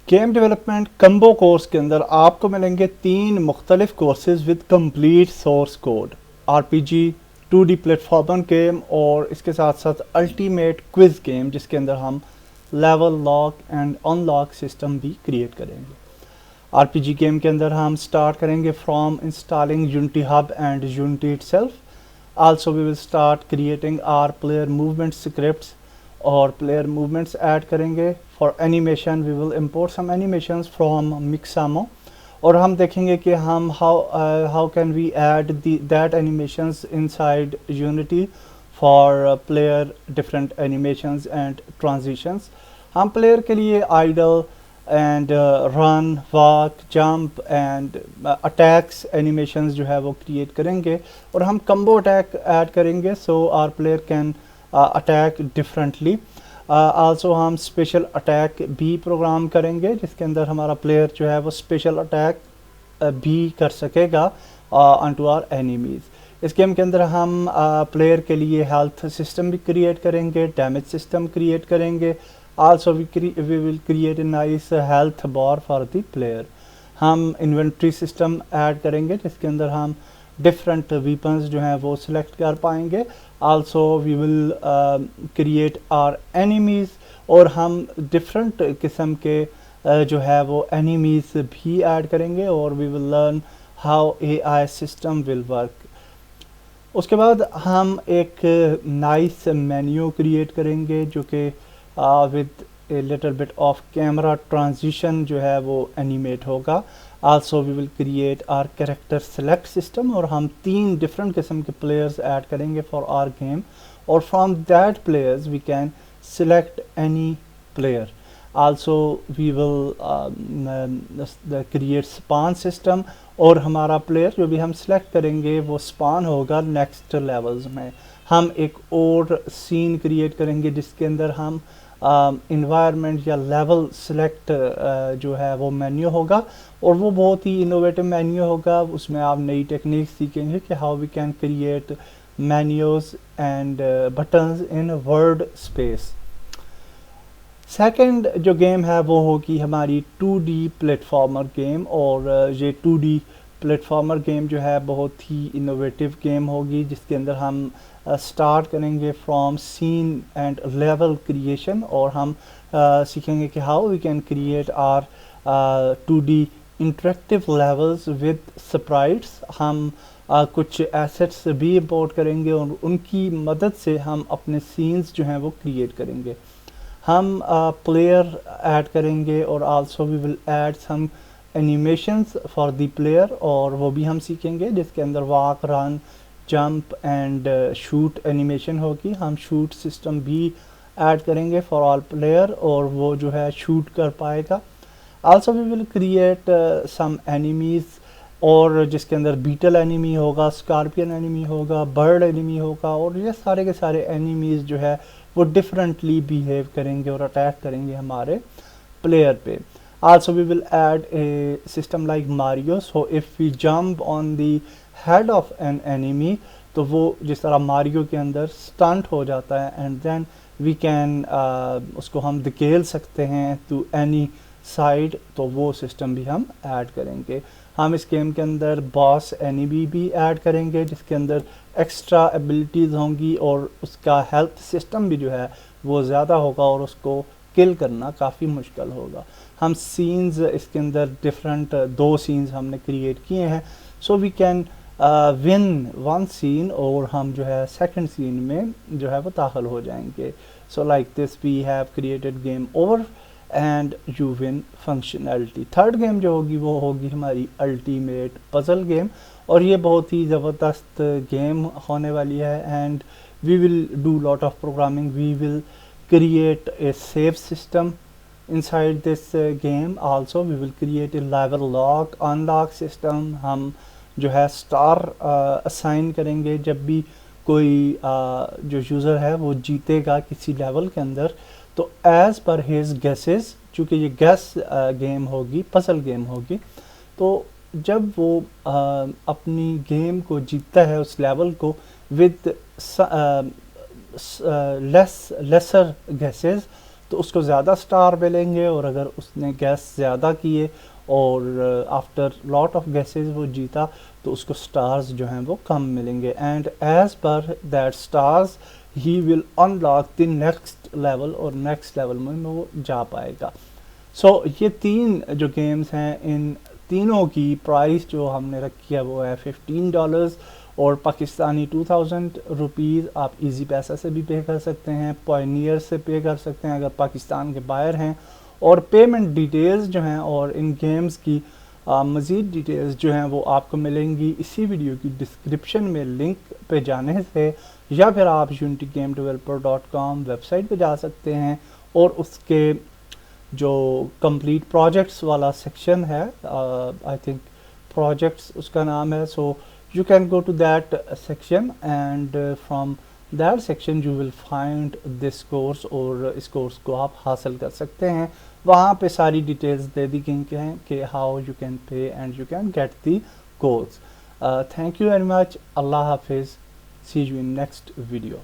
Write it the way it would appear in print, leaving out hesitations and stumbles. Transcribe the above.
Game development combo course के अंदर आपको मिलेंगे 3 मुख्तलिफ courses with complete source code, RPG, 2D platformer game और इसके साथ साथ अल्टीमेट क्विज गेम जिसके अंदर हम level lock and unlock system भी क्रिएट करेंगे। आरपीजी गेम के अंदर हम स्टार्ट करेंगे from installing Unity Hub and Unity itself. Also we will start creating our player movement scripts और प्लेयर मूवमेंट्स ऐड करेंगे। For animation we will import some animations from Mixamo और हम देखेंगे कि हम how can we add that animations inside Unity for player different animations and transitions. हम player के लिए idle and run, walk, jump and attacks animations जो है वो क्रिएट करेंगे और हम कम्बो अटैक ऐड करेंगे so our player can attack differently. Also हम स्पेशल अटैक भी प्रोग्राम करेंगे जिसके अंदर हमारा प्लेयर जो है वो स्पेशल अटैक भी कर सकेगा ऑन टू आवर एनिमीज़। इस गेम के अंदर हम प्लेयर के लिए हेल्थ सिस्टम भी क्रिएट करेंगे, डैमेज सिस्टम क्रिएट करेंगे। Also we will create a nice health bar for the player. हम इन्वेंट्री सिस्टम ऐड करेंगे जिसके अंदर हम डिफरेंट वीपन्स जो हैं वो सिलेक्ट कर पाएंगे। Also we will create our enemies और हम डिफरेंट किस्म के जो है वो एनिमीज़ भी ऐड करेंगे और we will learn how AI system will work. उसके बाद हम एक नाइस मेन्यू क्रिएट करेंगे जो कि with a little bit of camera transition जो है वो एनिमेट होगा। Also we will create our character select system और हम 3 डिफरेंट किस्म के प्लेयर्स ऐड करेंगे फॉर आर गेम और from that players we can select any player. Also we will create spawn system और हमारा प्लेयर जो भी हम सिलेक्ट करेंगे वो स्पान होगा नेक्स्ट लेवल्स में। हम एक और सीन क्रिएट करेंगे जिसके अंदर हम इन्वायरमेंट या लेवल सिलेक्ट जो है वो मेन्यू होगा और वो बहुत ही इनोवेटिव मेन्यू होगा। उसमें आप नई टेक्निक सीखेंगे कि how we can create menus and buttons in world space. Second जो गेम है वो होगी हमारी 2D प्लेटफॉर्मर गेम और ये 2D प्लेटफॉर्मर गेम जो है बहुत ही इनोवेटिव गेम होगी जिसके अंदर हम स्टार्ट करेंगे from scene and level creation और हम सीखेंगे कि how we can create our 2D interactive levels with sprites. हम कुछ एसेट्स भी इंपोर्ट करेंगे और उनकी मदद से हम अपने सीन्स जो हैं वो क्रिएट करेंगे। हम प्लेयर ऐड करेंगे और also we will add some animations for the player और वो भी हम सीखेंगे जिसके अंदर walk, run, jump and shoot animation होगी। हम शूट सिस्टम भी ऐड करेंगे फॉर ऑल प्लेयर और वो जो है शूट कर पाएगा। Also we will create some enemies और जिसके अंदर बीटल एनिमी होगा, स्कॉर्पियन एनिमी होगा, बर्ड एनिमी होगा और ये सारे के सारे एनिमीज़ जो है वो डिफरेंटली बिहेव करेंगे और अटैक करेंगे हमारे प्लेयर पे। Also we will add a system like Mario, so if we jump on the head of an enemy तो वो जिस तरह मारियो के अंदर स्टंट हो जाता है एंड देन वी कैन उसको हम धकेल सकते हैं टू एनी साइड, तो वो सिस्टम भी हम ऐड करेंगे। हम इस गेम के अंदर बॉस एनिमी भी ऐड करेंगे जिसके अंदर एक्स्ट्रा एबिलिटीज़ होंगी और उसका हेल्थ सिस्टम भी जो है वो ज़्यादा होगा और उसको किल करना काफ़ी मुश्किल होगा। हम सीन्स इसके अंदर डिफरेंट 2 सीन्स हमने क्रिएट किए हैं so we can win 1 scene और हम जो है सेकंड सीन में जो है वो दाखिल हो जाएंगे। So like this we have created game over and you win functionality. Third game जो होगी वो होगी हमारी अल्टीमेट पजल गेम और ये बहुत ही ज़बरदस्त गेम होने वाली है and we will do lot of programming. We will create a save system inside this game. Also we will create a level lock unlock system. हम जो है स्टार असाइन करेंगे जब भी कोई जो यूज़र है वो जीतेगा किसी लेवल के अंदर तो एज़ पर हिज गेसेस, चूँकि ये गेस गेम होगी, पजल गेम होगी, तो जब वो अपनी गेम को जीतता है उस लेवल को विद लेसर गेसेस तो उसको ज़्यादा स्टार मिलेंगे, और अगर उसने गैस ज़्यादा किए और आफ्टर लॉट ऑफ गैसेस वो जीता तो उसको स्टार्स जो हैं वो कम मिलेंगे। And as per that stars he will unlock the next level, और नेक्स्ट लेवल में वो जा पाएगा। सो ये 3 जो गेम्स हैं, इन तीनों की प्राइस जो हमने रखी है वो है $15 और पाकिस्तानी 2000 रुपीज़। आप इजी पैसा से भी पे कर सकते हैं, पॉइनियर से पे कर सकते हैं अगर पाकिस्तान के बाहर हैं। और पेमेंट डिटेल्स जो हैं और इन गेम्स की मज़ीद डिटेल्स जो हैं वो आपको मिलेंगी इसी वीडियो की डिस्क्रिप्शन में लिंक पे जाने से, या फिर आप unitygamedeveloper.com वेबसाइट पे जा सकते हैं और उसके जो कंप्लीट प्रोजेक्ट्स वाला सेक्शन है, आई थिंक प्रोजेक्ट्स उसका नाम है, सो you can go to that section and from that section you will find this course, और इस कोर्स को आप हासिल कर सकते हैं। वहाँ पे सारी डिटेल्स दे दी गई हैं कि how you can pay and you can get the course. Thank you very much. अल्लाह हाफिज़। See you in next video.